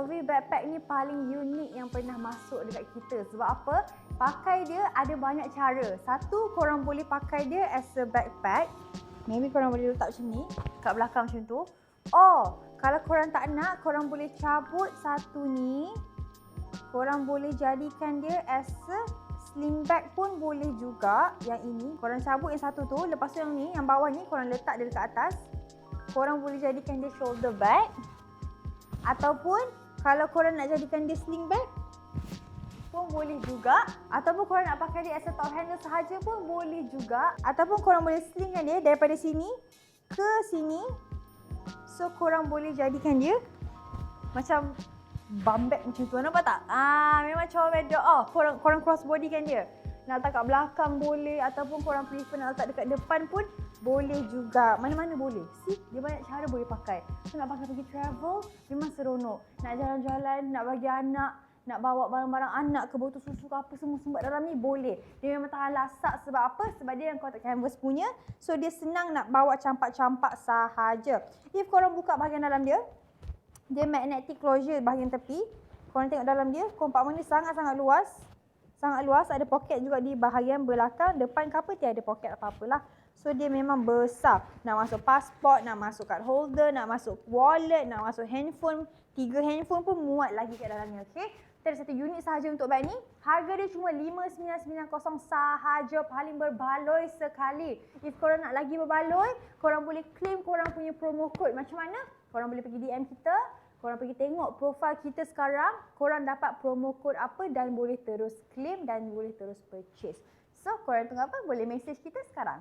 LV backpack ni paling unik yang pernah masuk dekat kita. Sebab apa? Pakai dia ada banyak cara. Satu, korang boleh pakai dia as a backpack. Maybe korang boleh letak macam ni, kat belakang macam tu. Oh, kalau korang tak nak, korang boleh cabut satu ni. Korang boleh jadikan dia as a sling bag pun boleh juga. Yang ini, korang cabut yang satu tu. Lepas tu yang ni, yang bawah ni, korang letak dia dekat atas. Korang boleh jadikan dia shoulder bag. Ataupun, kalau korang nak jadikan dia sling bag pun boleh juga. Ataupun korang nak pakai dia as a top handle sahaja pun boleh juga. Ataupun korang boleh slingkan dia daripada sini ke sini. So korang boleh jadikan dia macam bum bag macam tu. Nampak tak? Memang comel. Korang cross body kan dia. Nak letak kat belakang boleh, ataupun korang prefer nak letak dekat depan pun boleh juga. Mana-mana boleh. See, dia banyak cara boleh pakai. So nak pakai pergi travel memang seronok. Nak jalan-jalan, nak bagi anak, nak bawa barang-barang anak ke botol susu ke apa semua sumbat dalam ni boleh. Dia memang tahan lasak. Sebab apa? Sebab dia yang kotak canvas punya. So dia senang nak bawa campak-campak sahaja. If korang buka bahagian dalam dia, dia magnetic closure bahagian tepi. Korang tengok dalam dia, kompartmen ni sangat-sangat luas. Sangat luas, ada poket juga di bahagian belakang. Depan ke apa, tiada poket apa-apalah. So dia memang besar. Nak masuk pasport, nak masuk card holder, nak masuk wallet, nak masuk handphone. 3 handphone pun muat lagi kat dalamnya, okey? Kita ada satu unit sahaja untuk bag ni. Harga dia cuma 5,990 sahaja, paling berbaloi sekali. If korang nak lagi berbaloi, korang boleh claim korang punya promo code. Macam mana? Korang boleh pergi DM kita, korang pergi tengok profil kita sekarang, korang dapat promo code apa dan boleh terus claim dan boleh terus purchase. So, korang tunggu apa? Boleh message kita sekarang.